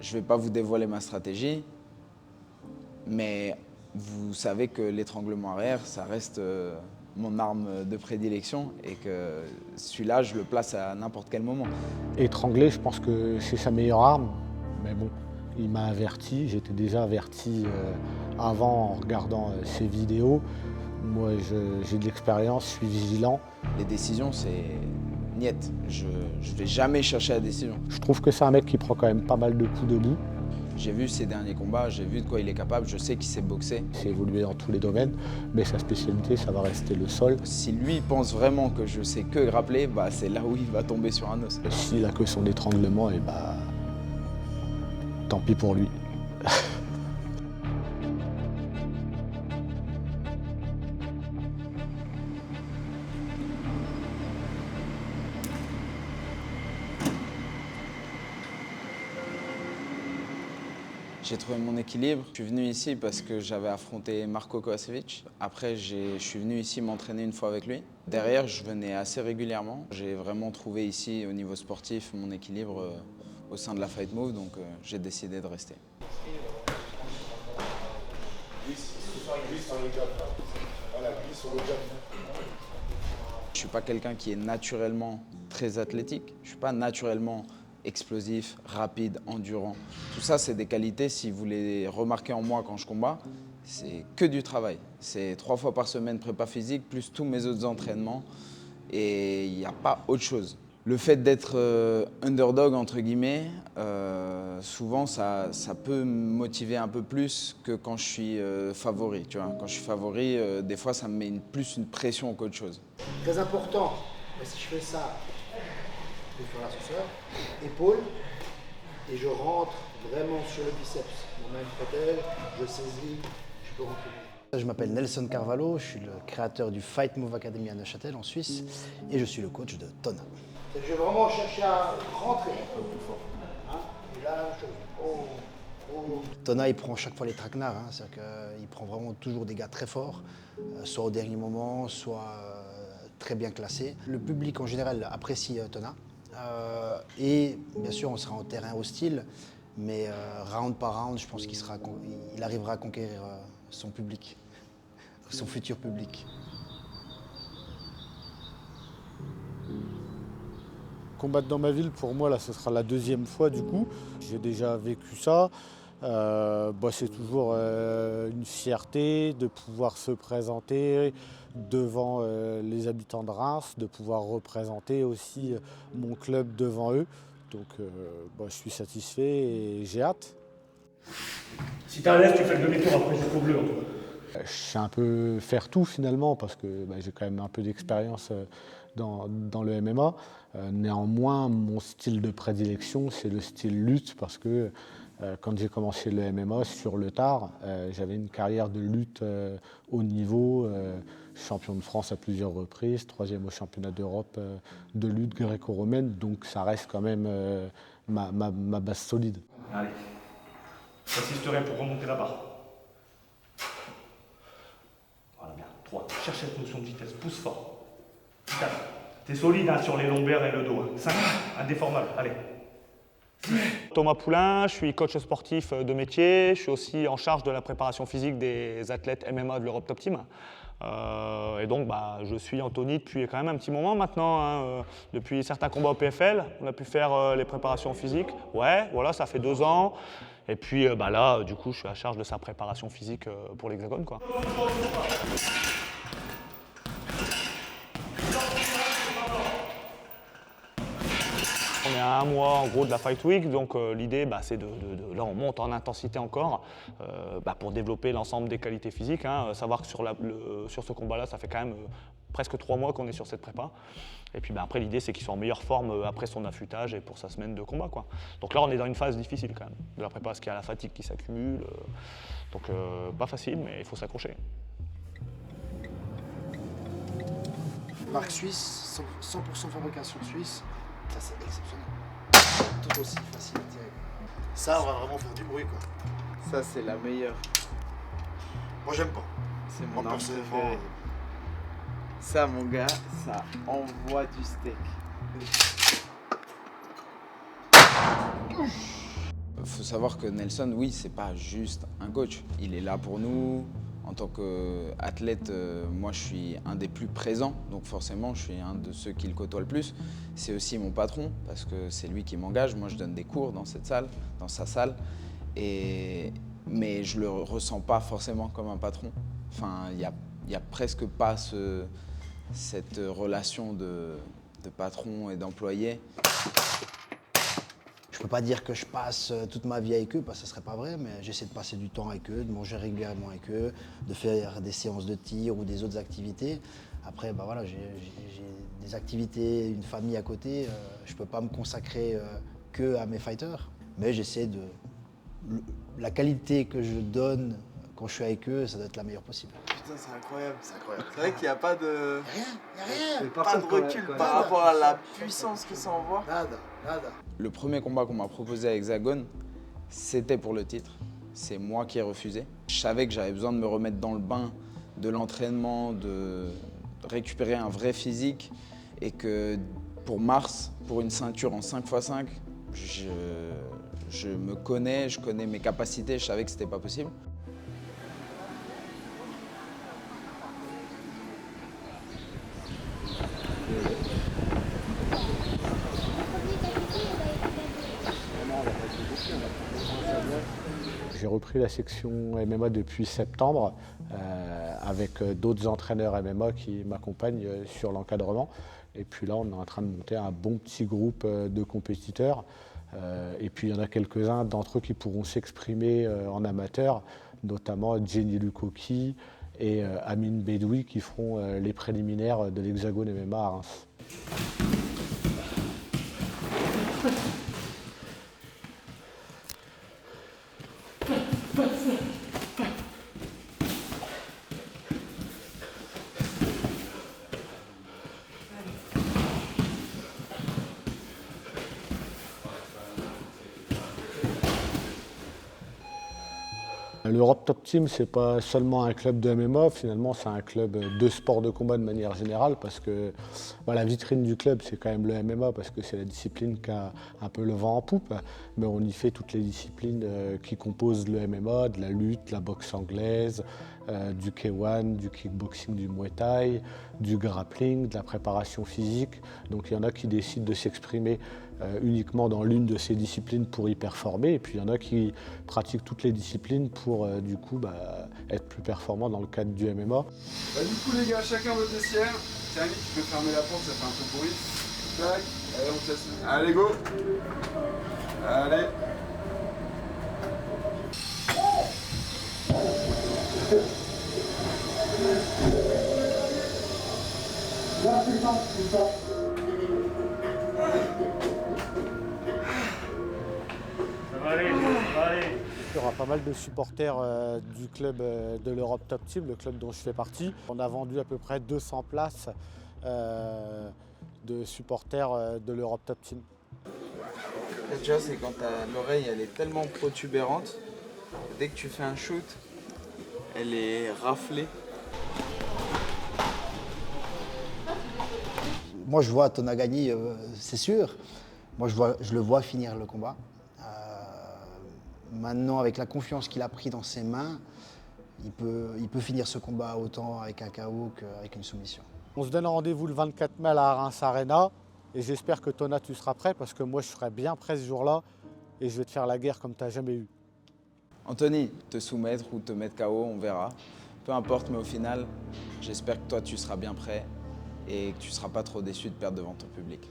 Je ne vais pas vous dévoiler ma stratégie, mais vous savez que l'étranglement arrière, ça reste mon arme de prédilection et que celui-là, je le place à n'importe quel moment. Étrangler, je pense que c'est sa meilleure arme, mais bon, il m'a averti, j'étais déjà averti avant en regardant ses vidéos. Moi, j'ai de l'expérience, je suis vigilant. Les décisions, c'est niet. Je ne vais jamais chercher la décision. Je trouve que c'est un mec qui prend quand même pas mal de coups debout. J'ai vu ses derniers combats, j'ai vu de quoi il est capable, je sais qu'il sait boxer. Il s'est évolué dans tous les domaines, mais sa spécialité, ça va rester le sol. Si lui pense vraiment que je sais que grappler, bah, c'est là où il va tomber sur un os. S'il a que son étranglement, et bah, tant pis pour lui. J'ai trouvé mon équilibre. Je suis venu ici parce que j'avais affronté Marco Kovacevic. Après, je suis venu ici m'entraîner une fois avec lui. Derrière, je venais assez régulièrement. J'ai vraiment trouvé ici, au niveau sportif, mon équilibre au sein de la Fight Move, donc j'ai décidé de rester. Je ne suis pas quelqu'un qui est naturellement très athlétique. Je ne suis pas naturellement explosif, rapide, endurant. Tout ça, c'est des qualités, si vous les remarquez en moi quand je combats, c'est que du travail. C'est 3 fois par semaine prépa physique, plus tous mes autres entraînements. Et il n'y a pas autre chose. Le fait d'être underdog, entre guillemets, souvent, ça peut me motiver un peu plus que quand je suis favori. Tu vois. Quand je suis favori, des fois, ça me met plus une pression qu'autre chose. Très important, mais si je fais ça, je vais faire l'ascenseur, épaule, et je rentre vraiment sur le biceps. Mon main bretelle, je saisis, je peux rentrer. Je m'appelle Nelson Carvalho, je suis le créateur du Fight Move Academy à Neuchâtel en Suisse et je suis le coach de Tona. Je vais vraiment chercher à rentrer un peu plus fort. Hein, et là, Tona, il prend chaque fois les traquenards, hein, c'est-à-dire qu'il prend vraiment toujours des gars très forts, soit au dernier moment, soit très bien classés. Le public en général apprécie Tona. Et bien sûr, on sera en terrain hostile, mais round par round, je pense qu'il arrivera à conquérir son public, son futur public. Combattre dans ma ville, pour moi, là, ce sera la 2e fois du coup. J'ai déjà vécu ça. C'est toujours une fierté de pouvoir se présenter devant les habitants de Reims, de pouvoir représenter aussi mon club devant eux. Donc je suis satisfait et j'ai hâte. Si t'es à l'aise, tu fais le demi-tour après jusqu'au bleu. Je sais un peu faire tout finalement parce que j'ai quand même un peu d'expérience dans le MMA. Néanmoins, mon style de prédilection, c'est le style lutte parce que quand j'ai commencé le MMA sur le tard, j'avais une carrière de lutte haut niveau, champion de France à plusieurs reprises, 3e au championnat d'Europe de lutte gréco-romaine, donc ça reste quand même ma base solide. Allez, j'assisterai pour remonter la barre. Voilà, bien. 3, cherche cette notion de vitesse, pousse fort. 4, t'es solide hein, sur les lombaires et le dos. 5, indéformable, allez. Thomas Poulain, je suis coach sportif de métier, je suis aussi en charge de la préparation physique des athlètes MMA de l'Europe Top Team. Et donc je suis Anthony depuis quand même un petit moment maintenant, hein, depuis certains combats au PFL, on a pu faire les préparations physiques, ouais, voilà, ça fait 2 ans. Et puis là, du coup, je suis à charge de sa préparation physique pour l'Hexagone, quoi. On est à 1 mois en gros de la Fight Week, donc l'idée c'est là on monte en intensité encore pour développer l'ensemble des qualités physiques. Hein. Savoir que sur ce combat-là, ça fait quand même presque 3 mois qu'on est sur cette prépa. Et puis après l'idée c'est qu'il soit en meilleure forme après son affûtage et pour sa semaine de combat, quoi. Donc là on est dans une phase difficile quand même de la prépa parce qu'il y a la fatigue qui s'accumule. Donc pas facile mais il faut s'accrocher. Marque suisse, 100% fabrication suisse. Ça, c'est exceptionnel. Tout aussi facile à tirer. Ça, on va vraiment faire du bruit, quoi. Ça, c'est la meilleure. Moi, j'aime pas. C'est mon Moi, arme personnellement, préférée. Ça, mon gars, ça envoie du steak. Il faut savoir que Nelson, oui, c'est pas juste un coach. Il est là pour nous. En tant qu'athlète, moi, je suis un des plus présents. Donc forcément, je suis un de ceux qui le côtoie le plus. C'est aussi mon patron, parce que c'est lui qui m'engage. Moi, je donne des cours dans cette salle, dans sa salle. Mais je ne le ressens pas forcément comme un patron. Enfin, il y a presque pas cette relation de patron et d'employé. Je ne peux pas dire que je passe toute ma vie avec eux, parce que ce ne serait pas vrai, mais j'essaie de passer du temps avec eux, de manger régulièrement avec eux, de faire des séances de tir ou des autres activités. Après, bah voilà, j'ai des activités, une famille à côté. Je ne peux pas me consacrer que à mes fighters, mais j'essaie de... La qualité que je donne quand je suis avec eux, ça doit être la meilleure possible. Putain, c'est incroyable, c'est incroyable. C'est vrai qu'il n'y a pas de... Y a rien. Pas de recul par rapport à la puissance que ça envoie. Nada. Le premier combat qu'on m'a proposé à Hexagone, c'était pour le titre. C'est moi qui ai refusé. Je savais que j'avais besoin de me remettre dans le bain de l'entraînement, de récupérer un vrai physique et que pour mars, pour une ceinture en 5x5, je me connais, je connais mes capacités, je savais que c'était pas possible. J'ai repris la section MMA depuis septembre avec d'autres entraîneurs MMA qui m'accompagnent sur l'encadrement. Et puis là, on est en train de monter un bon petit groupe de compétiteurs. Et puis il y en a quelques-uns d'entre eux qui pourront s'exprimer en amateur, notamment Jenny Lukoki et Amine Bedoui qui feront les préliminaires de l'Hexagone MMA à Reims. L'Europe Top Team, ce n'est pas seulement un club de MMA, finalement c'est un club de sport de combat de manière générale parce que la vitrine du club c'est quand même le MMA parce que c'est la discipline qui a un peu le vent en poupe, mais on y fait toutes les disciplines qui composent le MMA, de la lutte, de la boxe anglaise, du K1, du kickboxing, du Muay Thai, du grappling, de la préparation physique. Donc il y en a qui décident de s'exprimer uniquement dans l'une de ces disciplines pour y performer, et puis il y en a qui pratiquent toutes les disciplines pour du coup être plus performants dans le cadre du MMA. Du coup les gars, chacun votre vestiaire. Tiens, Annie, tu peux fermer la porte, ça fait un peu de bruit. Tac, allez on te laisse. Allez go. Allez. Il y aura pas mal de supporters du club de l'Europe Top Team, le club dont je fais partie. On a vendu à peu près 200 places de supporters de l'Europe Top Team. Tu vois, c'est quand l'oreille elle est tellement protubérante, dès que tu fais un shoot, elle est raflée. Moi, je vois Tonagani, c'est sûr. Moi, je le vois finir le combat. Maintenant, avec la confiance qu'il a pris dans ses mains, il peut finir ce combat autant avec un KO qu'avec une soumission. On se donne rendez-vous le 24 mai à Reims Arena et j'espère que Tona, tu seras prêt parce que moi, je serai bien prêt ce jour-là et je vais te faire la guerre comme tu n'as jamais eu. Anthony, te soumettre ou te mettre KO, on verra. Peu importe, mais au final, j'espère que toi, tu seras bien prêt et que tu ne seras pas trop déçu de perdre devant ton public.